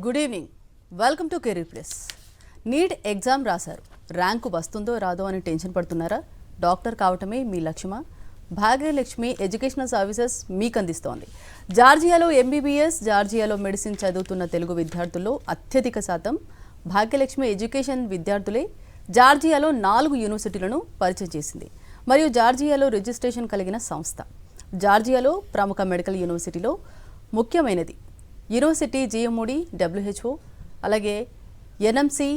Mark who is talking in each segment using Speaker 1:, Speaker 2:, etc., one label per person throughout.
Speaker 1: Good evening, welcome to career plus. NEET exam రాశారు, rank వస్తుందో రాదో అని టెన్షన్ పడుతున్నారా? డాక్టర్ కావటమే మీ లక్ష్యమా? భాగ్యలక్ష్మి ఎడ్యుకేషనల్ సర్వీసెస్ మీకు అందిస్తోంది. జార్జియాలో ఎంబీబీఎస్, జార్జియాలో మెడిసిన్ చదువుతున్న తెలుగు విద్యార్థుల్లో అత్యధిక శాతం భాగ్యలక్ష్మి ఎడ్యుకేషన్ విద్యార్థులే. జార్జియాలో 4 యూనివర్సిటీలను పరిచయం చేసింది మరియు జార్జియాలో రిజిస్ట్రేషన్ కలిగిన సంస్థ. జార్జియాలో ప్రముఖ మెడికల్ యూనివర్సిటీలో ముఖ్యమైనది యూనివర్సిటీ జిఎంఓడి, డబ్ల్యూహెచ్ఓ, అలాగే ఎన్ఎంసి,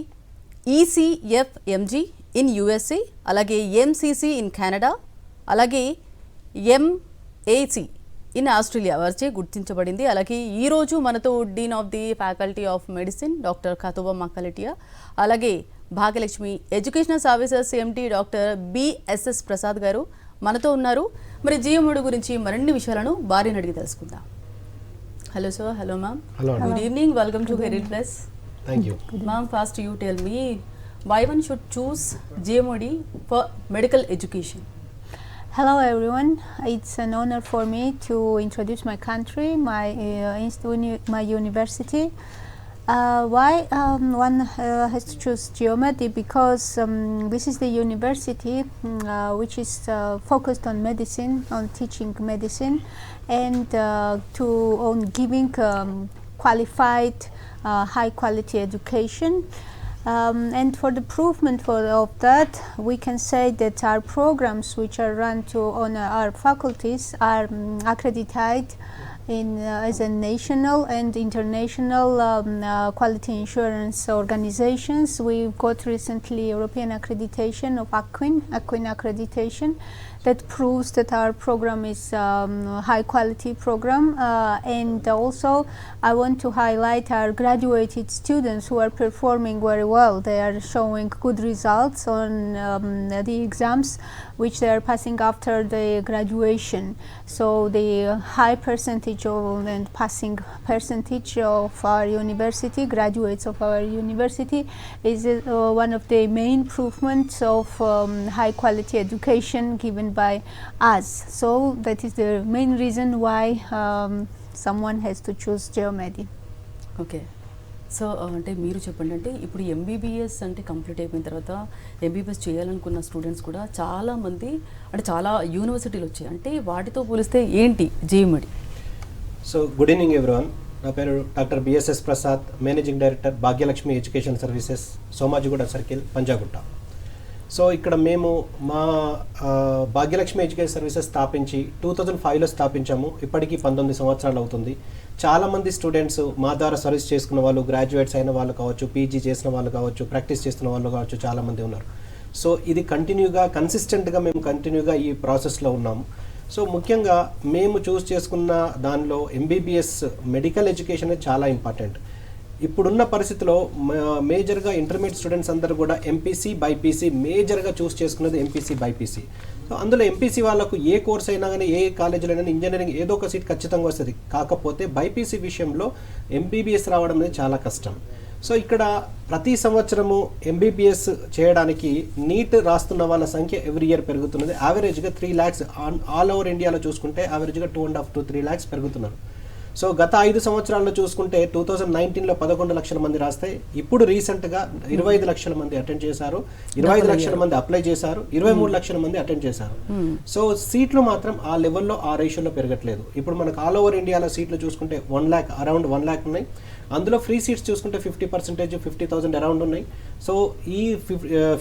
Speaker 1: ఈసీఎఫ్ఎంజీ ఇన్ యూఎస్ఏ, అలాగే ఎంసీసీ ఇన్ కెనడా, అలాగే ఎంఏసి ఇన్ ఆస్ట్రేలియా వారిచే గుర్తించబడింది. అలాగే ఈరోజు మనతో dean of the faculty of medicine doctor Khatuna Makalatia, అలాగే Bhagyalakshmi educational services MD doctor BSS Prasad garu మనతో ఉన్నారు. మరి జిఎంఓడి గురించి మరిన్ని విషయాలను వారిని అడిగి తెలుసుకుందాం. Hello sir, hello ma'am.
Speaker 2: Hello.
Speaker 1: Good evening, welcome to Career Plus.
Speaker 2: Thank you.
Speaker 1: Ma'am, first you tell me why one should choose GMOD for medical education.
Speaker 3: Hello everyone, it's an honor for me to introduce my country, my university. Why one has to choose GeoMed? Because this is the university which is focused on medicine, on teaching medicine, and on giving qualified, high quality education. And for the improvement of that, we can say that our programs which are run on our faculties are accredited as a national and international quality insurance organizations. We've got recently European accreditation of ACQUIN accreditation that proves that our program is high quality program, and also I want to highlight our graduated students who are performing very well. They are showing good results on the exams which they are passing after the graduation. So the high percentage and passing percentage of our university, graduates of our university, is one of the main improvements of high quality education given by us. So that is the main reason why someone has to choose GeoMed.
Speaker 1: Okay, so అంటే మీరు చెప్పండి, అంటే ఇప్పుడు MBBS అంటే complete అయిపోయిన తర్వాత MBBS చేయాలనుకున్న students కూడా చాలామంది అంటే చాలా యూనివర్సిటీలు వచ్చాయి, అంటే వాటితో పోలిస్తే ఏంటి GMOD?
Speaker 2: So good evening everyone, నా పేరు doctor BSS Prasad, managing director Bhagyalakshmi education services, Somajiguda circle, Panjagutta. So ఇక్కడ మేము మా భాగ్యలక్ష్మి ఎడ్యుకేషన్ సర్వీసెస్ స్థాపించి 2005లో స్థాపించాము. ఇప్పటికీ 19 సంవత్సరాలు అవుతుంది. చాలామంది స్టూడెంట్స్ మా ద్వారా సర్వీస్ చేసుకున్న వాళ్ళు, గ్రాడ్యుయేట్స్ అయిన వాళ్ళు కావచ్చు, పీజీ చేసిన వాళ్ళు కావచ్చు, ప్రాక్టీస్ చేస్తున్న వాళ్ళు కావచ్చు, చాలామంది ఉన్నారు. సో ఇది కన్సిస్టెంట్గా మేము కంటిన్యూగా ఈ ప్రాసెస్లో ఉన్నాము. సో ముఖ్యంగా మేము చూస్ చేసుకున్న దానిలో ఎంబీబీఎస్ మెడికల్ ఎడ్యుకేషన్ చాలా ఇంపార్టెంట్. ఇప్పుడున్న పరిస్థితిలో మేజర్గా ఇంటర్మీడియట్ స్టూడెంట్స్ అందరూ కూడా ఎంపీసీ, బైపీసీ మేజర్గా చూస్ చేసుకున్నది ఎంపీసీ, బైపీసీ. సో అందులో ఎంపీసీ వాళ్ళకు ఏ కోర్స్ అయినా కానీ, ఏ కాలేజీలో అయినా ఇంజనీరింగ్ ఏదో ఒక సీట్ ఖచ్చితంగా వస్తుంది. కాకపోతే బైపీసీ విషయంలో ఎంబీబీఎస్ రావడం అనేది చాలా కష్టం. సో ఇక్కడ ప్రతి సంవత్సరము ఎంబీబీఎస్ చేయడానికి నీట్ రాస్తున్న వాళ్ళ సంఖ్య ఎవ్రీ ఇయర్ పెరుగుతున్నది. యావరేజ్గా 3 lakhs ఆల్ ఓవర్ ఇండియాలో చూసుకుంటే యావరేజ్గా 2.5 to 3 lakhs పెరుగుతున్నారు. సో గత 5 సంవత్సరాల్లో చూసుకుంటే 2019లో 11 లక్షల మంది రాస్తే ఇప్పుడు రీసెంట్గా 25 లక్షల మంది అటెండ్ చేశారు, 25 లక్షల మంది అప్లై చేశారు, 23 లక్షల మంది అటెండ్ చేశారు. సో సీట్లు మాత్రం ఆ లెవెల్లో, ఆ రేషియోలో పెరగట్లేదు. ఇప్పుడు మనకు ఆల్ ఓవర్ ఇండియాలో సీట్లు చూసుకుంటే అరౌండ్ 1 lakh ఉన్నాయి. అందులో ఫ్రీ సీట్స్ చూసుకుంటే 50%, 50,000 అరౌండ్ ఉన్నాయి. సో ఈ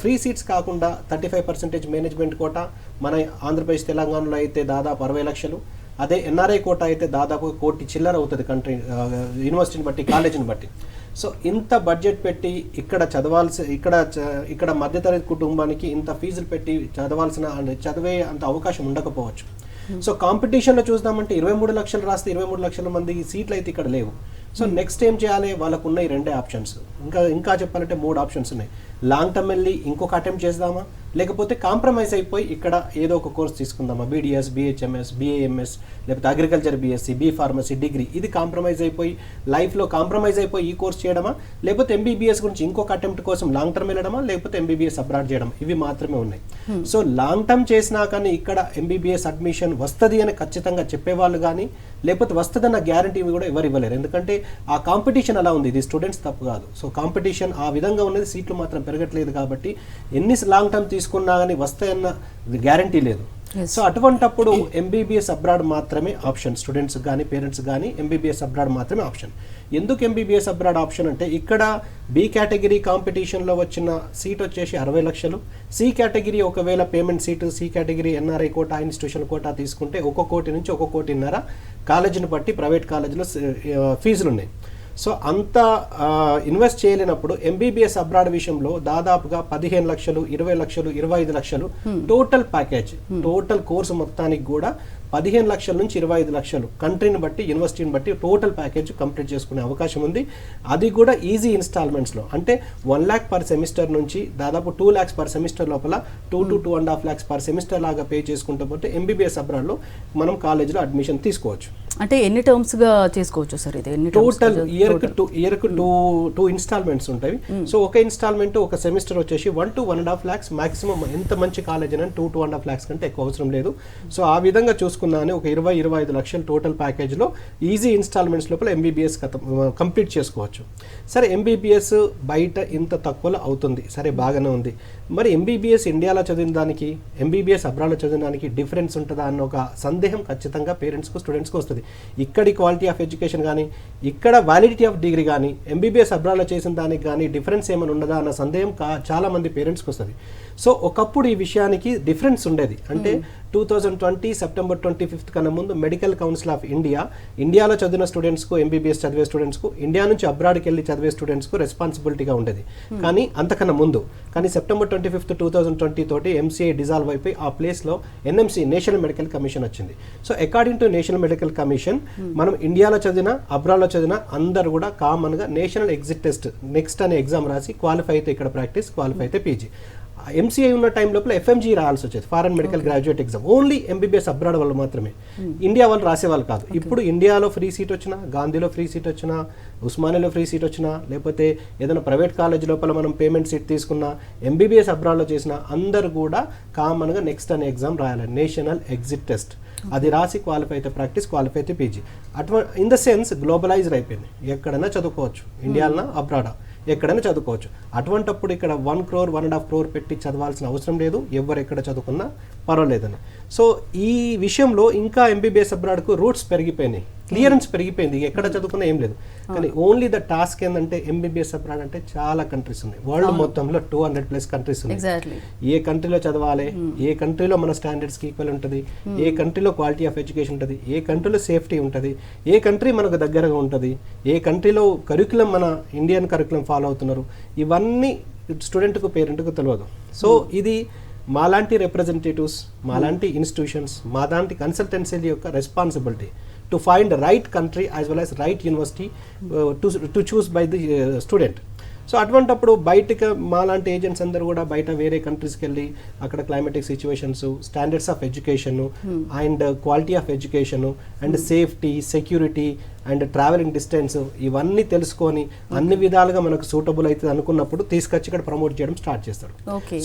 Speaker 2: ఫ్రీ సీట్స్ కాకుండా 35% మేనేజ్మెంట్ కోటా మన ఆంధ్రప్రదేశ్, తెలంగాణలో అయితే దాదాపు 60 లక్షలు. అదే ఎన్ఆర్ఐ కోటా అయితే దాదాపు 1 కోటి చిల్లర అవుతుంది కంట్రీ, యూనివర్సిటీని బట్టి, కాలేజీని బట్టి. సో ఇంత బడ్జెట్ పెట్టి ఇక్కడ మధ్యతరగతి కుటుంబానికి ఇంత ఫీజులు పెట్టి చదివే అంత అవకాశం ఉండకపోవచ్చు. సో కాంపిటీషన్లో చూద్దామంటే 23 లక్షలు రాస్తే 23 లక్షల మంది సీట్లు అయితే ఇక్కడ లేవు. సో నెక్స్ట్ ఏం చేయాలి? వాళ్ళకు ఉన్నాయి 2 ఆప్షన్స్. ఇంకా చెప్పాలంటే 3 ఆప్షన్స్ ఉన్నాయి. లాంగ్ టర్మ్ వెళ్ళి ఇంకొక అటెంప్ట్ చేద్దామా, లేకపోతే కాంప్రమైజ్ అయిపోయి ఇక్కడ ఏదో ఒక కోర్స్ తీసుకుందామా, బీడీఎస్, బిహెచ్ఎంఎస్, బిఏఎంఎస్, లేకపోతే agriculture BSc, B pharmacy, degree. ఇది కాంప్రమైజ్ అయిపోయి లైఫ్లో కాంప్రమైజ్ అయిపోయి ఈ కోర్స్ చేయడమా, లేకపోతే ఎంబీబీఎస్ గురించి ఇంకొక అటెంప్ట్ కోసం లాంగ్ టర్మ్ వెళ్ళడమా, లేకపోతే ఎంబీబీఎస్ అబ్రాడ్ చేయడం. ఇవి మాత్రమే ఉన్నాయి. సో లాంగ్ టర్మ్ చేసినా కానీ ఇక్కడ ఎంబీబీఎస్ అడ్మిషన్ వస్తుంది అని ఖచ్చితంగా చెప్పేవాళ్ళు కానీ, లేకపోతే వస్తుందన్న గ్యారంటీ కూడా ఎవరు ఇవ్వలేరు. ఎందుకంటే ఆ కాంపిటీషన్ అలా ఉంది, ఇది స్టూడెంట్స్ తప్పు కాదు. సో కాంపిటీషన్ ఆ విధంగా ఉన్నది, సీట్లు మాత్రం పెరగట్లేదు. కాబట్టి ఎన్ని లాంగ్ టర్మ్ తీసుకున్నా కానీ వస్తాయన్న గ్యారంటీ లేదు. సో అటువంటప్పుడు ఎంబీబీఎస్ అబ్రాడ్ మాత్రమే ఆప్షన్, స్టూడెంట్స్ కానీ పేరెంట్స్ కానీ ఎంబీబీఎస్ అబ్రాడ్ మాత్రమే ఆప్షన్. ఎందుకు ఎంబీబీఎస్ అబ్రాడ్ ఆప్షన్ అంటే ఇక్కడ బి కేటగిరీ కాంపిటీషన్లో వచ్చిన సీట్ వచ్చేసి 60 లక్షలు, సి కేటగిరీ ఒకవేళ payment seat C category NRI quota institution quota తీసుకుంటే 1 కోటి నుంచి 1 కోటిన్నర కాలేజీని బట్టి ప్రైవేట్ కాలేజీలో ఫీజులు ఉన్నాయి. సో అంత ఇన్వెస్ట్ చేయలేనప్పుడు ఎంబీబీఎస్ అబ్రాడ్ విషయంలో దాదాపుగా 15 లక్షలు 20 లక్షలు 25 లక్షలు టోటల్ ప్యాకేజ్, టోటల్ కోర్సు మొత్తానికి కూడా 15 లక్షల నుంచి 25 లక్షలు కంట్రీని బట్టి యూనివర్సిటీని బట్టి టోటల్ ప్యాకేజ్ కంప్లీట్ చేసుకునే అవకాశం ఉంది. అది కూడా ఈజీ ఇన్స్టాల్మెంట్స్లో, అంటే 1 lakh పర్ సెమిస్టర్ నుంచి దాదాపు 2 lakhs పర్ సెమిస్టర్ లోపల 2 to 2.5 lakhs పర్ సెమిస్టర్ లాగా పే చేసుకుంటూ పోతే ఎంబీబీఎస్ అబ్రాడ్లో మనం కాలేజీలో అడ్మిషన్ తీసుకోవచ్చు.
Speaker 1: అంటే ఎన్ని టర్మ్స్ గా చేసుకోవచ్చు సార్ ఇది? ఎన్ని
Speaker 2: టోటల్ ఇయర్కు టూ ఇన్స్టాల్మెంట్స్ ఉంటాయి. సో ఒక ఇన్స్టాల్మెంట్ ఒక సెమిస్టర్ వచ్చేసి 1 to 1.5 lakhs మాక్సిమం. ఎంత మంచి కాలేజ్ అయినా 2 to 1.5 lakhs కంటే ఎక్కువ అవసరం లేదు. సో ఆ విధంగా చూసుకున్నానే ఒక 20-25 లక్షల టోటల్ ప్యాకేజ్లో ఈజీ ఇన్స్టాల్మెంట్స్ లోపల ఎంబీబీఎస్ కంప్లీట్ చేసుకోవచ్చు. సరే ఎంబీబీఎస్ బయట ఇంత తక్కువలో అవుతుంది, సరే బాగానే ఉంది. మరి ఎంబీబీఎస్ ఇండియాలో చదివిన దానికి ఎంబీబీఎస్ అబ్రాడ్లో చదివిన దానికి డిఫరెన్స్ ఉంటుందా అన్న ఒక సందేహం ఖచ్చితంగా పేరెంట్స్కు స్టూడెంట్స్కి వస్తుంది. ఇక్కడి క్వాలిటీ ఆఫ్ ఎడ్యుకేషన్ కానీ ఇక్కడ వ్యాలిడిటీ ఆఫ్ డిగ్రీ కానీ ఎంబీబీఎస్ అబ్రాడ్లో చేసిన దానికి కానీ డిఫరెన్స్ ఏమైనా ఉండదా అన్న సందేహం చాలా మంది పేరెంట్స్కి వస్తుంది. సో ఒకప్పుడు ఈ విషయానికి డిఫరెన్స్ ఉండేది. అంటే 2020 September 25th కన్నా ముందు మెడికల్ కౌన్సిల్ ఆఫ్ ఇండియాలో చదివిన స్టూడెంట్స్కు ఎంబీబీఎస్ చదివే స్టూడెంట్స్కు ఇండియా నుంచి అబ్రాడ్కి వెళ్ళి చదివే స్టూడెంట్స్కు రెస్పాన్సిబిలిటీగా ఉండేది. కానీ అంతకన్నా ముందు September 25th 2020 తోటి ఎంసీఐ డిజాల్వ్ అయిపోయి ఆ ప్లేస్లో ఎన్ఎంసీ నేషనల్ మెడికల్ కమిషన్ వచ్చింది. So according to national medical commission మనం ఇండియాలో చదివిన అబ్రాడ్లో చదివిన అందరూ కూడా కామన్గా నేషనల్ ఎగ్జిట్ టెస్ట్ నెక్స్ట్ అనే ఎగ్జామ్ రాసి క్వాలిఫై అయితే ఇక్కడ ప్రాక్టీస్, క్వాలిఫై అయితే పీజీ. ఎంసీఐ ఉన్న టైం లోపల ఎఫ్ఎంజీ రాయాల్సి వచ్చేది, foreign medical graduate exam. Only MBBS abroad వాళ్ళు మాత్రమే, ఇండియా వాళ్ళు రాసేవాళ్ళు కాదు. ఇప్పుడు ఇండియాలో ఫ్రీ సీట్ వచ్చినా, గాంధీలో ఫ్రీ సీట్ వచ్చినా, ఉస్మానియాలో ఫ్రీ సీట్ వచ్చినా, లేకపోతే ఏదైనా ప్రైవేట్ కాలేజ్ లోపల మనం పేమెంట్ సీట్ తీసుకున్నా, ఎంబీబీఎస్ అబ్రాడ్లో చేసిన అందరూ కూడా కామన్గా నెక్స్ట్ అనే ఎగ్జామ్ రాయాలి, నేషనల్ ఎగ్జిట్ టెస్ట్. అది రాసి క్వాలిఫై అయితే ప్రాక్టీస్, క్వాలిఫై అయితే PG. In the sense globalised అయిపోయింది, ఎక్కడైనా చదువుకోవచ్చు, ఇండియాలో అబ్రాడా ఎక్కడైనా చదువుకోవచ్చు. అటువంటప్పుడు ఇక్కడ 1 crore 1.5 crore పెట్టి చదవాల్సిన అవసరం లేదు, ఎవరు ఎక్కడ చదువుకున్నా పర్వాలేదని. సో ఈ విషయంలో ఇంకా ఎంబీబీఎస్ అబ్రాడ్కు రూట్స్ పెరిగిపోయినాయి, క్లియరెన్స్ పెరిగిపోయింది, ఎక్కడ చదువుకున్నా ఏం లేదు. కానీ ఓన్లీ ద టాస్క్ ఏంటంటే ఎంబీబీఎస్ అబ్రాడ్ అంటే చాలా కంట్రీస్ ఉన్నాయి, వరల్డ్ మొత్తంలో 200+ కంట్రీస్ ఉన్నాయి. ఏ కంట్రీలో చదవాలి, ఏ కంట్రీలో మన స్టాండర్డ్స్కి ఈక్వల్ ఉంటుంది, ఏ కంట్రీలో క్వాలిటీ ఆఫ్ ఎడ్యుకేషన్ ఉంటుంది, ఏ కంట్రీలో సేఫ్టీ ఉంటుంది, ఏ కంట్రీ మనకు దగ్గరగా ఉంటుంది, ఏ కంట్రీలో కరికులం మన ఇండియన్ కరికులం ఫాలో అవుతున్నారు, ఇవన్నీ స్టూడెంట్కు పేరెంట్కు తెలియదు. సో ఇది మాలాంటి రిప్రజెంటేటివ్స్, మాలాంటి ఇన్స్టిట్యూషన్స్, మాలాంటి కన్సల్టెన్సీల యొక్క responsibility to find the right country as well as right university to choose by the student. So అటువంటప్పుడు బయటకు మాలాంటి ఏజెంట్స్ అందరూ కూడా బయట వేరే కంట్రీస్కి వెళ్ళి అక్కడ climatic situations, standards of education and quality of education and safety, security and travelling distance ఇవన్నీ తెలుసుకొని అన్ని విధాలుగా మనకు సూటబుల్ అవుతుంది అనుకున్నప్పుడు తీసుకొచ్చి ఇక్కడ ప్రమోట్ చేయడం స్టార్ట్ చేస్తారు.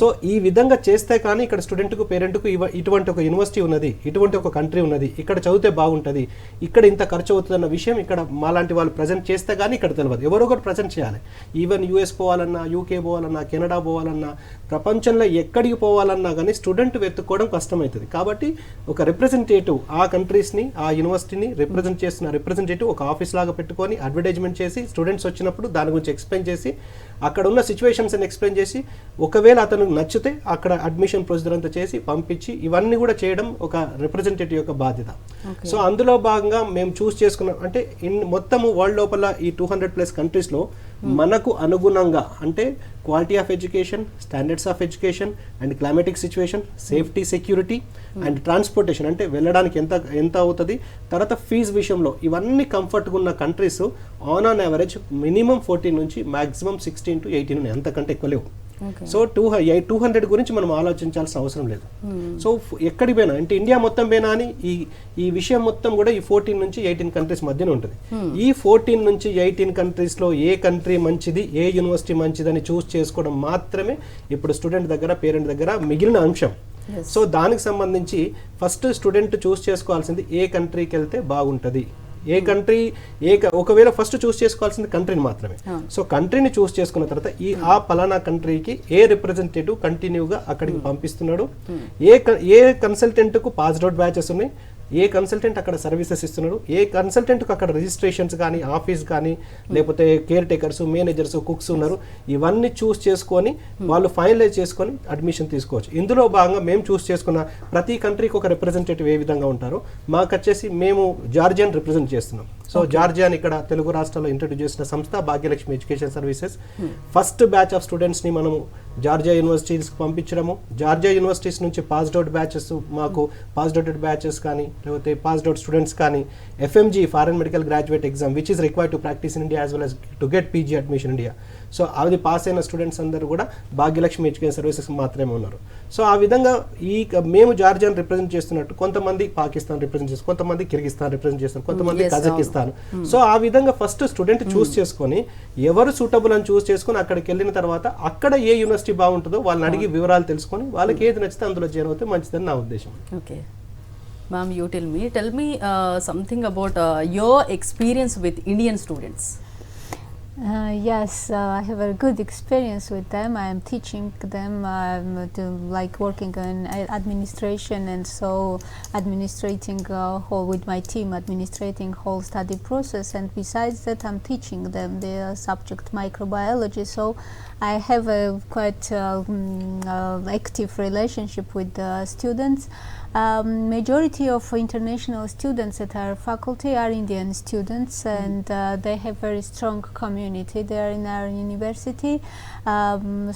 Speaker 2: సో ఈ విధంగా చేస్తే కానీ ఇక్కడ స్టూడెంట్కు పేరెంట్కు ఇటువంటి ఒక యూనివర్సిటీ ఉన్నది, ఇటువంటి ఒక కంట్రీ ఉన్నది, ఇక్కడ చదివితే బాగుంటుంది, ఇక్కడ ఇంత ఖర్చు అవుతుందన్న విషయం ఇక్కడ మాలాంటి వాళ్ళు ప్రజెంట్ చేస్తే కానీ ఇక్కడ తెలియదు. ఎవరో ఒకరు ప్రజెంట్ చేయాలి. ఈవెన్ యూఎస్ పోవాలన్నా, యూకే పోవాలన్నా, కెనడా పోవాలన్నా, ప్రపంచంలో ఎక్కడికి పోవాలన్నా కానీ స్టూడెంట్ వెతుక్కోవడం కష్టమవుతుంది. కాబట్టి ఒక రిప్రజెంటేటివ్ ఆ కంట్రీస్ని, ఆ యూనివర్సిటీని రిప్రజెంట్ చేస్తున్న రిప్రజెంటేటివ్ ఒక ఆఫీస్ లాగా పెట్టుకొని అడ్వర్టైజ్మెంట్ చేసి స్టూడెంట్స్ వచ్చినప్పుడు దాని గురించి ఎక్స్ప్లెయిన్ చేసి అక్కడ ఉన్న సిచ్యువేషన్స్ అని ఎక్స్ప్లెయిన్ చేసి ఒకవేళ అతను నచ్చితే అక్కడ అడ్మిషన్ ప్రొసీజర్ అంతా చేసి పంపించి ఇవన్నీ కూడా చేయడం ఒక రిప్రజెంటేటివ్ యొక్క బాధ్యత. సో అందులో భాగంగా మేము చూస్ చేసుకున్నాం. అంటే మొత్తము వరల్డ్ లోపల ఈ 200+ కంట్రీస్లో మనకు అనుగుణంగా అంటే quality of education, standards of education and climatic situation, safety, security and transportation అంటే వెళ్ళడానికి ఎంత అవుతుంది, తర్వాత ఫీజు విషయంలో ఇవన్నీ కంఫర్ట్గా ఉన్న కంట్రీస్ ఆన్ యావరేజ్ మినిమం 14 నుంచి మ్యాక్సిమం 16 to 18 ఉన్నాయి, అంతకంటే ఎక్కువ లేవు. సో 200 గురించి మనం ఆలోచించాల్సిన అవసరం లేదు. సో ఎక్కడికి పోయినా అంటే ఇండియా మొత్తం పోయినా అని ఈ విషయం మొత్తం కూడా ఈ 14 నుంచి 18 కంట్రీస్ మధ్యన ఉంటుంది. ఈ 14 నుంచి 18 కంట్రీస్లో ఏ కంట్రీ మంచిది, ఏ యూనివర్సిటీ మంచిదని చూస్ చేసుకోవడం మాత్రమే ఇప్పుడు స్టూడెంట్ దగ్గర, పేరెంట్ దగ్గర మిగిలిన అంశం.
Speaker 1: Yes.
Speaker 2: సో దానికి సంబంధించి ఫస్ట్ స్టూడెంట్ చూస్ చేసుకోవాల్సింది ఏ కంట్రీకి వెళ్తే బాగుంటుంది, ఏ కంట్రీ ఒకవేళ ఫస్ట్ చూస్ చేసుకోవాల్సింది కంట్రీని మాత్రమే. సో కంట్రీని చూస్ చేసుకున్న తర్వాత ఆ పలానా కంట్రీకి ఏ రిప్రజెంటేటివ్ కంటిన్యూగా అక్కడికి పంపిస్తున్నాడు, ఏ కన్సల్టెంట్కు పాస్డ్ అవుట్ బ్యాచెస్ ఉన్నాయి, ఏ కన్సల్టెంట్ అక్కడ సర్వీసెస్ ఇస్తున్నాడు, ఏ కన్సల్టెంట్కి అక్కడ రిజిస్ట్రేషన్స్ కానీ ఆఫీస్ కానీ లేకపోతే కేర్ టేకర్స్, మేనేజర్స్, కుక్స్ ఉన్నారు, ఇవన్నీ చూస్ చేసుకొని వాళ్ళు ఫైనలైజ్ చేసుకొని అడ్మిషన్ తీసుకోవచ్చు. ఇందులో భాగంగా మేము చూస్ చేసుకున్న ప్రతి కంట్రీకి ఒక రిప్రజెంటేటివ్ ఏ విధంగా ఉంటారో మాకు వచ్చేసి మేము జార్జియాని రిప్రజెంట్ చేస్తున్నాం. సో జార్జియాని ఇక్కడ తెలుగు రాష్ట్రాల్లో ఇంట్రడ్యూస్ చేసిన సంస్థ Bhagyalakshmi education services. First batch of స్టూడెంట్స్ని మనము జార్జియా యూనివర్సిటీస్కి పంపించడము, జార్జియా యూనివర్సిటీస్ నుంచి పాస్డ్ అవుట్ బ్యాచెస్, మాకు పాస్డ్ అవుట్ బ్యాచెస్ కానీ లేకపోతే పాస్డ్ అవుట్ స్టూడెంట్స్ కానీ FMG foreign medical graduate exam which is required to practice in India as well as to get PG admission India. So అది pass అయిన students అందరూ కూడా Bhagyalakshmi education services మాత్రమే ఉన్నారు. So ఆ విధంగా మేము జార్జియాని రిప్రజెంట్ చేస్తున్నట్టు కొంతమంది పాకిస్తాన్ రిప్రజెంట్ చేస్తారు, కొంతమంది కిర్గిస్తాన్ రిప్రజెంట్ చేస్తారు, కొంతమంది కజకిస్తాన్. సో ఆ విధంగా ఫస్ట్ స్టూడెంట్ చూస్ చేసుకొని ఎవరు సూటబుల్ అని చూస్ చేసుకొని అక్కడికి వెళ్ళిన తర్వాత అక్కడ ఏ యూనివర్సిటీ బాగుంటుందో వాళ్ళని అడిగి వివరాలు తెలుసుకొని వాళ్ళకి ఏది నచ్చితే అందులో జాయిన్ అవుతే మంచిదని నా ఉద్దేశం.
Speaker 1: Okay ma'am, you tell me something about your experience with Indian students.
Speaker 3: Yes, I have a good experience with them. I am teaching them like working in administration, and so administrating with my team, administrating whole study process. And besides that, I'm teaching them the subject microbiology. So I have a quite active relationship with the students. Majority of international students at our faculty are Indian students, and they have very strong community there in our university.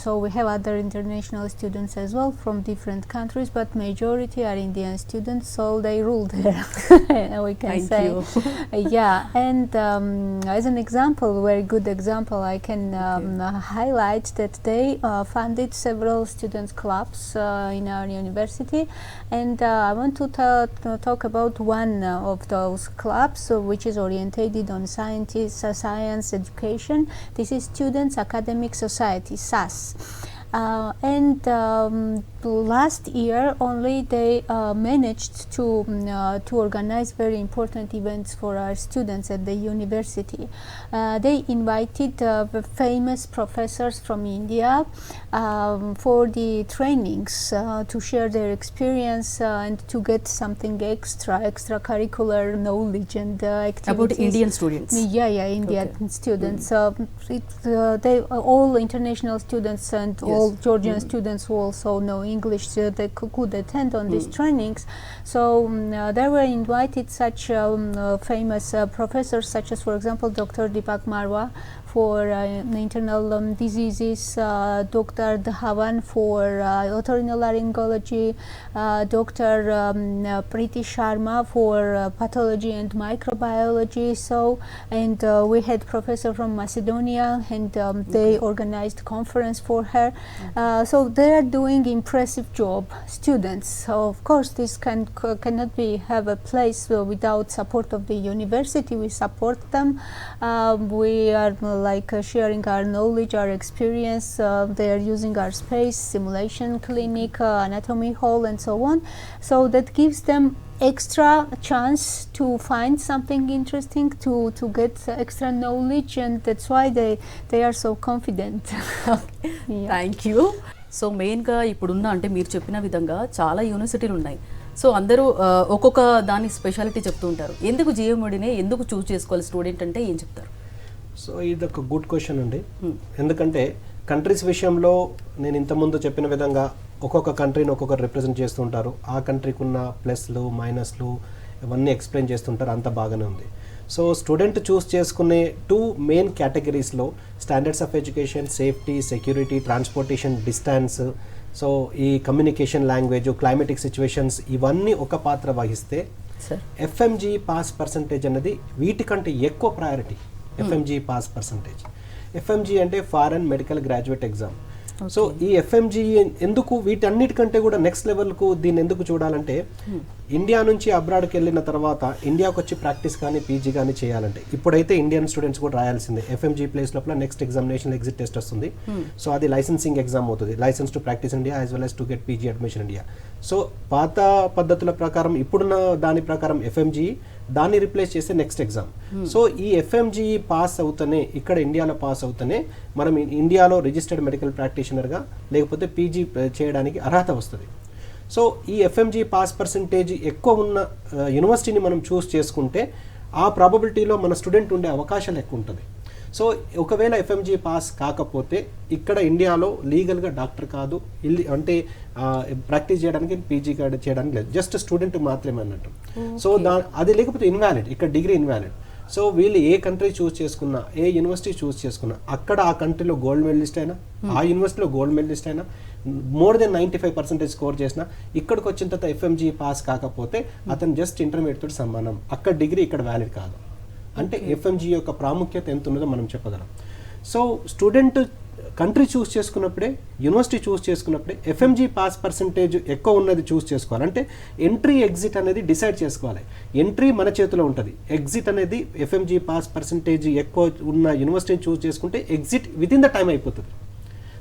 Speaker 3: So we have other international students as well from different countries, but majority are Indian students, so they rule there. We can
Speaker 1: Thank
Speaker 3: say.
Speaker 1: you.
Speaker 3: Yeah, and as an example, very good example, I can highlight that they funded several students clubs in our university, and I want to talk about one of those clubs which is orientated on science education. This is Students Academic Society, SAS. And last year only they managed to organize very important events for our students at the university. They invited famous professors from India for the trainings to share their experience and to get something extracurricular knowledge and activities.
Speaker 1: About Indian students?
Speaker 3: Yeah, Indian students. They all international students and all Georgian students who also know English, they could attend on these trainings. So there were invited such famous professors such as, for example, Dr. Deepak Marwa for internal diseases, Dr. Dhawan for otorhinolaryngology, Dr. Preeti Sharma for pathology and microbiology. So, and we had professor from Macedonia, and they organized conference for her. So they are doing impressive job, students. So of course this cannot have a place without support of the university. We support them. We are like sharing our knowledge, our experience. They are using our space, simulation clinic, anatomy hall, and so on. So that gives them extra chance to find something interesting, to get extra knowledge, and that's why they are so confident.
Speaker 1: Thank you. So మెయిన్గా ఇప్పుడున్న అంటే మీరు చెప్పిన విధంగా చాలా యూనివర్సిటీలు ఉన్నాయి. So అందరూ ఒక్కొక్క దాని స్పెషాలిటీ చెప్తూ ఉంటారు. ఎందుకు జిఎంఓడినే ఎందుకు చూస్ చేసుకోవాలి స్టూడెంట్ అంటే ఏం చెప్తారు?
Speaker 2: సో ఇది ఒక గుడ్ క్వశ్చన్ అండి. ఎందుకంటే కంట్రీస్ విషయంలో నేను ఇంతకుముందు చెప్పిన విధంగా ఒక్కొక్క కంట్రీని ఒక్కొక్కరు రిప్రజెంట్ చేస్తూ ఉంటారు. ఆ కంట్రీకి ఉన్న ప్లస్లు మైనస్లు ఇవన్నీ ఎక్స్ప్లెయిన్ చేస్తుంటారు. అంత బాగానే ఉంది. సో స్టూడెంట్ చూస్ చేసుకునే 2 మెయిన్ కేటగిరీస్లో standards of education, safety, security, transportation, distance, so ఈ కమ్యూనికేషన్ లాంగ్వేజ్, క్లైమేటిక్ సిచ్యువేషన్స్ ఇవన్నీ ఒక పాత్ర వహిస్తే FMG పాస్ పర్సంటేజ్ అనేది వీటికంటే ఎక్కువ priority. FMG pass percentage. FMG అంటే foreign medical graduate exam. So ఈ ఎఫ్ఎంజీ ఎందుకు వీటన్నిటికంటే కూడా నెక్స్ట్ లెవెల్కు దీన్ని ఎందుకు చూడాలంటే ఇండియా నుంచి అబ్రాడ్కి వెళ్ళిన తర్వాత ఇండియాకి వచ్చి ప్రాక్టీస్ కానీ పీజీ కానీ చేయాలంటే ఇప్పుడైతే ఇండియన్ స్టూడెంట్స్ కూడా రాయాల్సిందే. ఎఫ్ఎంజీ ప్లేస్ లోపల నెక్స్ట్ ఎగ్జామినేషన్ ఎగ్జిట్ టెస్ట్ వస్తుంది. సో అది లైసెన్సింగ్ ఎగ్జామ్ అవుతుంది, licence to practise India as well as to get PG admission India. So పాత పద్ధతుల ప్రకారం ఇప్పుడున్న దాని ప్రకారం ఎఫ్ఎంజీ దాన్ని రిప్లేస్ చేసే నెక్స్ట్ ఎగ్జామ్. సో ఈ ఎఫ్ఎంజీ పాస్ అవుతనే ఇక్కడ ఇండియాలో పాస్ అవుతనే మనం ఇండియాలో రిజిస్టర్డ్ మెడికల్ ప్రాక్టీషనర్గా లేకపోతే పీజీ చేయడానికి అర్హత వస్తుంది. సో ఈ ఎఫ్ఎంజీ పాస్ పర్సంటేజ్ ఎక్కువ ఉన్న యూనివర్సిటీని మనం చూస్ చేసుకుంటే ఆ ప్రాబబిలిటీలో మన స్టూడెంట్ ఉండే అవకాశాలు ఎక్కువ ఉంటుంది. సో ఒకవేళ ఎఫ్ఎంజీ పాస్ కాకపోతే ఇక్కడ ఇండియాలో లీగల్గా డాక్టర్ కాదు, అంటే ప్రాక్టీస్ చేయడానికి పీజీ చేయడానికి లేదు, జస్ట్ స్టూడెంట్ మాత్రమే అన్నట్టు. సో అది లేకపోతే ఇన్వాలిడ్, ఇక్కడ డిగ్రీ ఇన్వాలిడ్. సో వీళ్ళు ఏ కంట్రీ చూస్ చేసుకున్నా, ఏ యూనివర్సిటీ చూస్ చేసుకున్నా, అక్కడ ఆ కంట్రీలో గోల్డ్ మెడలిస్ట్ అయినా, ఆ యూనివర్సిటీలో గోల్డ్ మెడలిస్ట్ అయినా, మోర్ దెన్ 95% స్కోర్ చేసిన ఇక్కడికి వచ్చిన తర్వాత ఎఫ్ఎంజీ పాస్ కాకపోతే అతను జస్ట్ ఇంటర్మీడియట్ తోటి సమానం, అక్కడ డిగ్రీ ఇక్కడ వ్యాలిడ్ కాదు. అంటే ఎఫ్ఎంజీ యొక్క ప్రాముఖ్యత ఎంత ఉన్నదో మనం చెప్పగలం. సో స్టూడెంట్ కంట్రీ చూస్ చేసుకున్నప్పుడే, యూనివర్సిటీ చూస్ చేసుకున్నప్పుడే ఎఫ్ఎంజీ పాస్ పర్సంటేజ్ ఎక్కువ ఉన్నది చూస్ చేసుకోవాలి. అంటే ఎంట్రీ ఎగ్జిట్ అనేది డిసైడ్ చేసుకోవాలి. ఎంట్రీ మన చేతిలో ఉంటుంది, ఎగ్జిట్ అనేది ఎఫ్ఎంజీ పాస్ పర్సంటేజ్ ఎక్కువ ఉన్న యూనివర్సిటీని చూస్ చేసుకుంటే exit within the time అయిపోతుంది.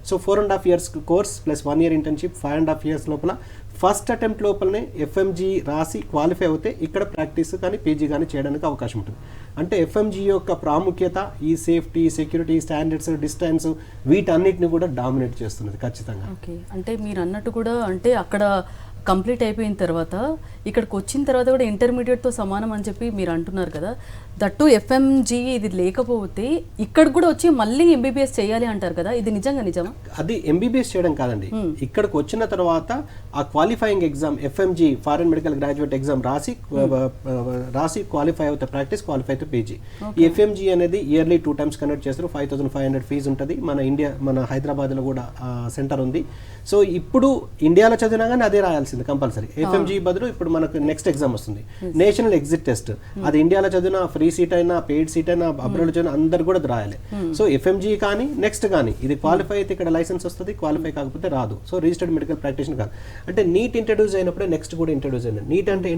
Speaker 2: So 4.5 years course plus 1 year internship, 5.5 years లోపల ఫస్ట్ అటెంప్ట్ లోపలనే ఎఫ్ఎంజీ రాసి క్వాలిఫై అవుతే ఇక్కడ ప్రాక్టీస్ కానీ పీజీ కానీ చేయడానికి అవకాశం ఉంటుంది. అంటే ఎఫ్ఎంజీ యొక్క ప్రాముఖ్యత ఈ సేఫ్టీ, సెక్యూరిటీ, స్టాండర్డ్స్, డిస్టెన్స్ వీటన్నిటిని కూడా డామినేట్ చేస్తున్నది ఖచ్చితంగా.
Speaker 1: ఓకే, అంటే మీరు అన్నట్టు కూడా అంటే అక్కడ కంప్లీట్ అయిపోయిన తర్వాత ఇక్కడికి వచ్చిన తర్వాత కూడా ఇంటర్మీడియట్తో సమానం అని చెప్పి మీరు అంటున్నారు కదా, దట్టు ఎఫ్ఎంజీ ఇది లేకపోతే ఇక్కడ కూడా వచ్చి మళ్ళీ ఎంబీబీఎస్ చేయాలి అంటారు కదా, ఇది నిజంగా నిజమా?
Speaker 2: అది ఎంబీబీఎస్ చేయడం కాదండి, ఇక్కడికి వచ్చిన తర్వాత ఆ qualifying exam FMG foreign medical graduate exam రాసి క్వాలిఫై అవుతే ప్రాక్టీస్, క్వాలిఫై అయితే పీజీ. ఈ ఎఫ్ఎంజీ అనేది ఇయర్లీ 2 times కండక్ట్ చేస్తారు. 5,500 ఫీజు ఉంటుంది. మన హైదరాబాద్లో కూడా సెంటర్ ఉంది. సో ఇప్పుడు ఇండియాలో చదివినా కానీ అదే రాయాల్సింది కంపల్సరీ. ఎఫ్ఎంజీ బదులు ఇప్పుడు మనకు నెక్స్ట్ ఎగ్జామ్ వస్తుంది, నేషనల్ ఎగ్జిట్ టెస్ట్. అది ఇండియాలో చదివిన ఫ్రీ సీట్ అయినా, పెయిడ్ సీట్ అయినా, అబ్రాడ్ చదివిన అందరు కూడా రాయాలి. సో ఎఫ్ఎంజీ కానీ నెక్స్ట్ కానీ ఇది క్వాలిఫై అయితే ఇక్కడ లైసెన్స్ వస్తుంది, క్వాలిఫై కాకపోతే రాదు. సో రిజిస్టర్డ్ మెడికల్ ప్రాక్టీషనర్ కాదు. అంటే నీట్ ఇంట్రడ్యూస్ అయినప్పుడే నెక్స్ట్ కూడా ఇంట్రడ్యూస్ అయింది. నీట్ అంటే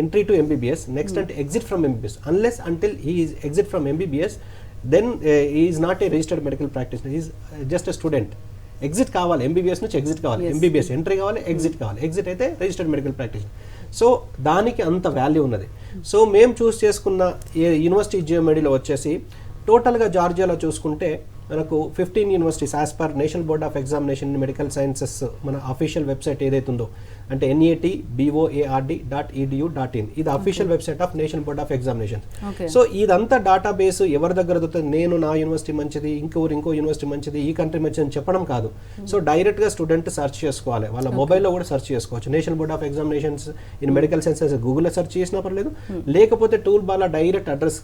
Speaker 2: ఎంట్రీ టు ఎంబీబీఎస్, నెక్స్ట్ అంటే exit from MBBS. Unless until he is exit from MBBS then he is not a registered medical practitioner, he is just a student. Exit కావాలి, MBBS నుంచి exit కావాలి, MBBS entry కావాలి, exit కావాలి. Exit అయితే registered medical practitioner. So దానికి అంత value ఉన్నది. So మేము చూస్ చేసుకున్న యూనివర్సిటీ జియోమెడీలో వచ్చేసి టోటల్గా జార్జియాలో చూసుకుంటే మనకు 15 universities as per national board of examination medical sciences మన అఫీషియల్ వెబ్సైట్ ఏదైతే ఉందో అంటే NATBOARD.edu.in ఇది official website of national board of examination. So ఇదంతా డేటాబేస్ ఎవరి దగ్గర దొరుకుతుంది, నేను నా యూనివర్సిటీ మంచిది, ఇంకో యూనివర్సిటీ మంచిది, ఈ కంట్రీ మంచిది అని చెప్పడం కాదు. సో డైరెక్ట్గా స్టూడెంట్ సెర్చ్ చేసుకోవాలి, వాళ్ళ మొబైల్లో కూడా సెర్చ్ చేసుకోవచ్చు. National board of examinations in medical sciences గూగుల్లో సెర్చ్ చేసినా పర్లేదు, లేకపోతే టూల్ బార్లో డైరెక్ట్ అడ్రస్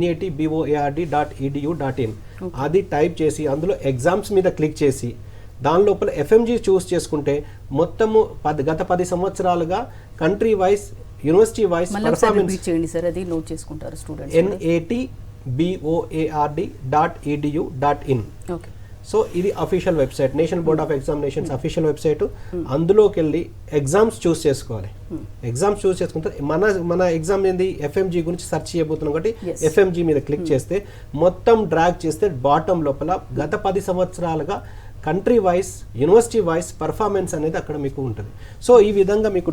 Speaker 2: NATBOARD.edu.in అది టైప్ చేసి అందులో ఎగ్జామ్స్ మీద క్లిక్ చేసి దాని లోపల ఎఫ్ఎంజీ చూస్ చేసుకుంటే మొత్తము గత 10 సంవత్సరాలుగా country wise, university wise performance
Speaker 1: చేయండి సార్, అది నోట్ చేసుకుంటారు స్టూడెంట్స్.
Speaker 2: NATBOARD.edu.in.
Speaker 1: ఓకే,
Speaker 2: సో ఇది official website, national board of examinations official website. అందులోకి వెళ్ళి ఎగ్జామ్స్ చూస్ చేసుకోవాలి. ఎగ్జామ్స్ చూస్ చేసుకుంటే మన ఎగ్జామ్ ఏంది ఎఫ్ఎంజీ గురించి సెర్చ్ చేయబోతున్నాం కాబట్టి ఎఫ్ఎంజీ మీద క్లిక్ చేస్తే మొత్తం డ్రాగ్ చేస్తే బాటమ్ లోపల గత 10 సంవత్సరాలుగా country wise, university wise performance అనేది అక్కడ మీకు ఉంటుంది. సో ఈ విధంగా మీకు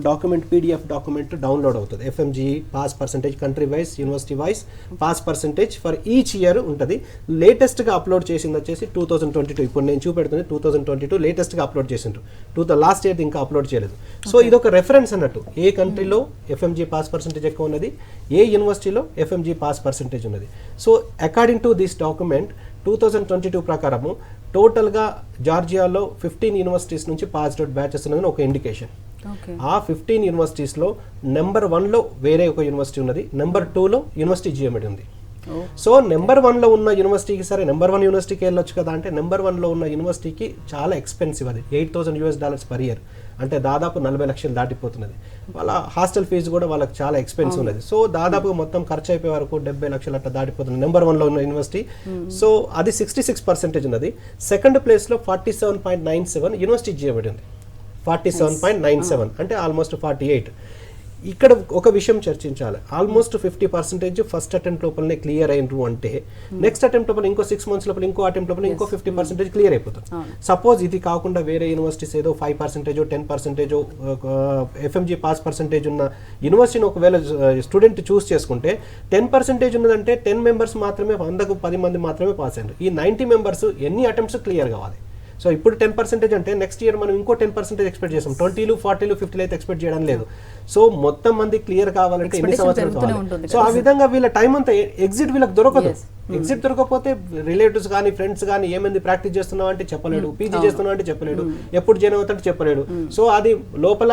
Speaker 2: PDF డాక్యుమెంట్ డౌన్లోడ్ అవుతుంది. FMG pass percentage country wise, university wise pass percentage for each year ఉంటుంది. లేటెస్ట్గా అప్లోడ్ చేసింది వచ్చేసి 2022. ఇప్పుడు నేను చూపెడుతుంది 2022 లేటెస్ట్గా అప్లోడ్ చేసిండ్రు. లాస్ట్ ఇయర్ ఇంకా అప్లోడ్ చేయలేదు. సో ఇది ఒక రెఫరెన్స్ అన్నట్టు, ఏ కంట్రీలో ఎఫ్ఎంజీ పాస్ పర్సంటేజ్ ఎక్కువ ఉన్నది, ఏ యూనివర్సిటీలో ఎఫ్ఎంజీ పాస్ పర్సంటేజ్ ఉన్నది. So according to this document 2022 ప్రకారము టోటల్గా జార్జియాలో 15 యూనివర్సిటీస్ నుంచి పాస్డ్ అవుట్ బ్యాచెస్ ఉన్నదని ఒక ఇండికేషన్. ఆ 15 యూనివర్సిటీస్లో నెంబర్ 1లో వేరే ఒక యూనివర్సిటీ ఉన్నది, నెంబర్ 2లో యూనివర్సిటీ జియోమెడీ ఉంది. సో నెంబర్ 1లో ఉన్న యూనివర్సిటీకి సరే నెంబర్ 1 యూనివర్సిటీకి వెళ్ళొచ్చు కదా అంటే నెంబర్ 1లో ఉన్న యూనివర్సిటీకి చాలా ఎక్స్పెన్సివ్ అది $8,000 per year, అంటే దాదాపు 40 లక్షలు దాటిపోతున్నది. వాళ్ళ హాస్టల్ ఫీజు కూడా వాళ్ళకి చాలా ఎక్స్పెన్సివ్ ఉన్నది. సో దాదాపు మొత్తం ఖర్చు అయిపోయే వరకు 70 లక్షలు అట్లా దాటిపోతుంది నెంబర్ 1లో ఉన్న యూనివర్సిటీ. సో అది 66% ఉన్నది. సెకండ్ ప్లేస్లో 47.97 యూనివర్సిటీ చేయబడింది. 47.97 అంటే ఆల్మోస్ట్ 48. ఇక్కడ ఒక విషయం చర్చించాలి. ఆల్మోస్ట్ 50% ఫస్ట్ అటెంప్ట్ లోపలనే క్లియర్ అయినరు అంటే నెక్స్ట్ అటెంప్ట్ లోపల ఇంకో 6 months లోపల ఇంకో అటెంప్ట్ లోపల ఇంకో 50% క్లియర్ అయిపోతుంది. సపోజ్ ఇది కాకుండా వేరే యూనివర్సిటీస్ ఏదో 5% 10% ఎఫ్ఎంజీ పాస్ పర్సెంటేజ్ ఉన్న యూనివర్సిటీని ఒకవేళ స్టూడెంట్ చూస్ చేసుకుంటే 10% ఉన్నదంటే 10 members మాత్రమే, 100కు 10 మంది మాత్రమే పాస్ అయ్యారు. ఈ 90 members ఎన్ని అటెంప్ట్స్ క్లియర్ కావాలి? సో ఇప్పుడు 10% అంటే నెక్స్ట్ ఇయర్ మనం ఇంకో 10% ఎక్స్పెక్ట్ చేస్తాం. 20లు 40లు 50లు అయితే ఎక్స్పెక్ట్ చేయడం లేదు. సో మొత్తం మంది క్లియర్ కావాలంటే ఎన్ని సంవత్సరాలు కావాలి? సో ఆ విధంగా వీళ్ళ టైం అంతా ఎగ్జిట్ వీళ్ళకి దొరకదు. ఎగ్జిట్ దొరకకపోతే రిలేటివ్స్ కానీ ఫ్రెండ్స్ కానీ ఏమైంది ప్రాక్టీస్ చేస్తున్నావు అంటే చెప్పలేడు, పీజీ చేస్తున్నావు అంటే చెప్పలేడు, ఎప్పుడు జాయిన్ అవుతాడు చెప్పలేడు. సో అది లోపల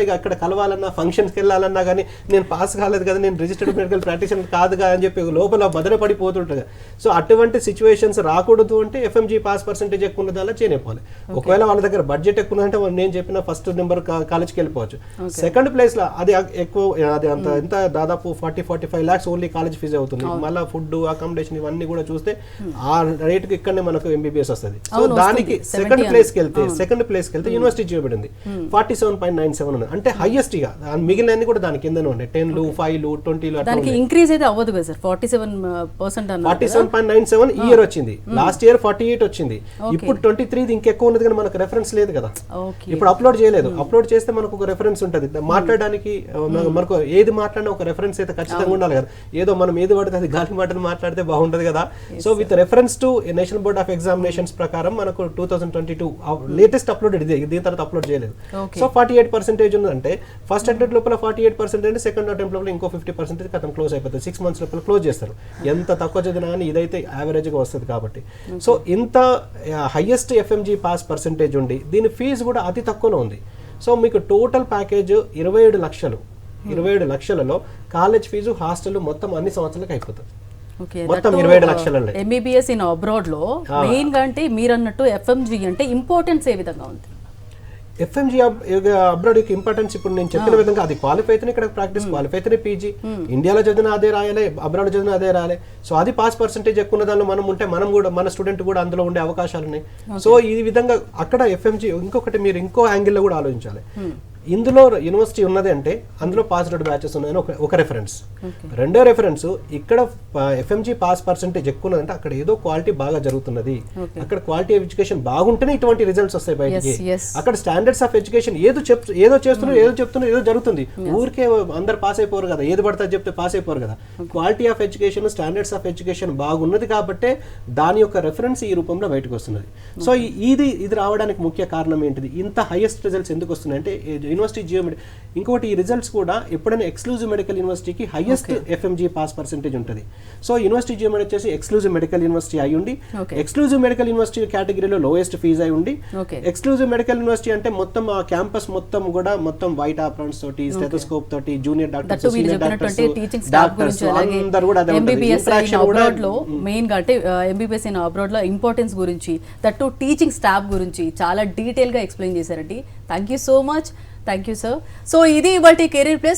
Speaker 2: ఇక అక్కడ కలవాలన్నా ఫంక్షన్స్కి వెళ్ళాలన్నా కానీ నేను పాస్ కాలేదు కదా, నేను రిజిస్టర్డ్ మెడికల్ ప్రాక్టీషనర్ కాదుగా అని చెప్పి లోపల బదలపడిపోతుంటుంది. సో అటువంటి సిచ్యువేషన్స్ రాకూడదు అంటే ఎఫ్ఎంజీ పాస్ పర్సెంటేజ్ ఎక్కువ ఉన్నదాలా చేయనివ్వాలి. ఒకవేళ వాళ్ళ దగ్గర బడ్జెట్ ఎక్కువ ఉందంటే నేను చెప్పిన ఫస్ట్ నెంబర్ కాలేజ్కి వెళ్ళిపోవచ్చు. సెకండ్ ప్లేస్ లో అది ఎక్కువ, అది అంత ఎంత దాదాపు 40-45 lakhs ఓన్లీ కాలేజ్ ఫీజు అవుతుంది. మళ్ళీ ఫుడ్ అకామిడేషన్ ఇవన్నీ కూడా చూస్తే ఆ రేట్ కి ఇక్కడనే మనకు ఎంబీబీఎస్ వస్తుంది. సో దానికి సెకండ్ ప్లేస్ కి వెళ్తే యూనివర్సిటీ చేయబడింది 47.97 ఉన్నది, అంటే హైయెస్ట్ గా. మిగిలిన కూడా దాని కిందనే ఉండే 10లు 5లు 20లు
Speaker 1: దానికి ఇంక్రీజ్ అయితే అవ్వదు కదా సార్.
Speaker 2: 47.97 ఈ ఇయర్ వచ్చింది. లాస్ట్ ఇయర్ 48 వచ్చింది. ఇప్పుడు 23 ఇంకెక్కువ ఉన్నది కానీ మనకు రెఫరెన్స్ లేదు కదా. ఇప్పుడు అప్లోడ్ చేయలేదు. అప్లోడ్ చేస్తే మనకు ఒక రెఫరెన్స్ ఉంటుంది మాట్లాడడానికి. మనకు ఏది మాట్లాడినా ఒక రెఫరెన్స్ అయితే ఖచ్చితంగా ఉండాలి కదా. ఏదో మనం ఏది పడితే అది గాలి మాటలు మాట్లాడితే బాగుంటది కదా. So with reference to national board of examinations ప్రకారం మనకు 2022 లేటెస్ట్ అప్లోడెడ్ ఇది, దీని తర్వాత అప్లోడ్ చేయలేదు. సో 48% ఉన్నదంటే ఫస్ట్ అటెంప్ట్ లోపల 48% అంటే సెకండ్ అటెంప్ట్ లోపల ఇంకో 50% కథం క్లోజ్ అయిపోతుంది. 6 months లోపల క్లోజ్ చేస్తారు. ఎంత తక్కువ చదివినా కానీ ఇదైతే యావరేజ్ గా వస్తుంది కాబట్టి. సో ఇంత హైయెస్ట్ ఎఫ్ఎంజీ పాస్ పర్సెంటేజ్ ఉండి దీని ఫీజు కూడా అతి తక్కువలో ఉంది. సో మీకు టోటల్ ప్యాకేజ్ 27 లక్షలు. 27 లక్షలలో కాలేజ్ ఫీజు హాస్టల్ మొత్తం అన్ని సంవత్సరాలకు అయిపోతుంది. మొత్తం 27 లక్షలలో
Speaker 1: ఎంబీబీఎస్ ఇన్ అబ్రాడ్ లో మెయిన్ గా అంటే మీరు అన్నట్టు ఎఫ్ఎంజీ అంటే ఇంపార్టెన్స్ ఏ విధంగా ఉంది?
Speaker 2: ఎఫ్ఎంజీ అబ్రాడ్ యొక్క ఇంపార్టెన్స్ ఇప్పుడు నేను చెప్పిన విధంగా అది క్వాలిఫై అయితేనే ఇక్కడ ప్రాక్టీస్, క్వాలిఫై అయితేనే పీజీ. ఇండియాలో చదివిన అదే రాయాలి, అబ్రాడ్ చదివిన అదే రాయాలి. సో అది పాస్ పర్సెంటేజ్ ఎక్కువ ఉన్న దానిలో మనం ఉంటే మనం కూడా మన స్టూడెంట్ కూడా అందులో ఉండే అవకాశాలు ఉన్నాయి. సో ఈ విధంగా అక్కడ ఎఫ్ఎంజీ ఇంకొకటి మీరు ఇంకో యాంగిల్లో కూడా ఆలోచించాలి. ఇందులో యూనివర్సిటీ ఉన్నది అంటే అందులో పాస్ అవుట్ బ్యాచెస్ ఉన్నాయని ఒక రెఫరెన్స్. రెండో రెఫరెన్స్ ఇక్కడ ఎఫ్ఎంజీ పాస్ పర్సెంటేజ్ ఎక్కువ ఉన్నదంటే అక్కడ ఏదో క్వాలిటీ బాగా జరుగుతున్నది. అక్కడ క్వాలిటీ ఆఫ్ ఎడ్యుకేషన్ బాగుంటేనే ఇటువంటి రిజల్ట్స్ వస్తాయి బయటికి. అక్కడ స్టాండర్డ్స్ ఆఫ్ ఎడ్యుకేషన్ ఏదో చెప్తున్నారు ఏదో జరుగుతుంది. ఊరికే అందరు పాస్ అయిపోరు కదా, ఏది పడతా చెప్తే పాస్ అయిపోరు కదా. Quality of education, standards of education బాగున్నది కాబట్టి దాని యొక్క రెఫరెన్స్ ఈ రూపంలో బయటకు వస్తున్నది. సో ఇది రావడానికి ముఖ్య కారణం ఏంటిది? ఇంత హైయెస్ట్ రిజల్ట్స్ ఎందుకు వస్తున్నాయి అంటే యూనివర్సిటీ జియో ఇంకొకటి ఈ రిజల్ట్స్ కూడా ఎప్పుడైనా ఎక్స్క్లూజివ్ మెడికల్ యూనివర్సిటీకి హైయెస్ట్ ఎఫ్ఎంజీ పాస్ పర్సెంటేజ్ ఉంటుంది. సో యూనివర్సిటీ జియో వచ్చేసి ఎక్స్క్లూజివ్ మెడికల్ యూనివర్సిటీ అయి ఉండి, ఎక్స్క్లూజివ్ మెడికల్ యూనివర్సిటీ కేటగిరీలో లోయెస్ట్ ఫీజ్ అయి ఉండి, ఎక్స్క్లూజివ్ మెడికల్ యూనివర్సిటీ అంటే మొత్తం ఆ క్యాంపస్ మొత్తం కూడా మొత్తం వైట్ ఆప్రాన్స్ తోటి, స్టెథోస్కోప్ తోటి, జూనియర్ డాక్టర్స్, సీనియర్ డాక్టర్స్, అందరూ కూడా
Speaker 1: ఎంబీబీఎస్ అబ్రాడ్ లో మెయిన్ గా అంటే ఎంబీబీఎస్ ఇన్ అబ్రాడ్ లో ఇంపార్టెన్స్ గురించి, దట్టు టీచింగ్ స్టాఫ్ గురించి చాలా డీటెయిల్ గా ఎక్స్ప్లెయిన్ చేశారండి. Thank you so much. Thank you sir. So ఇది ఇవాల్టి కెరీర్ ప్లస్.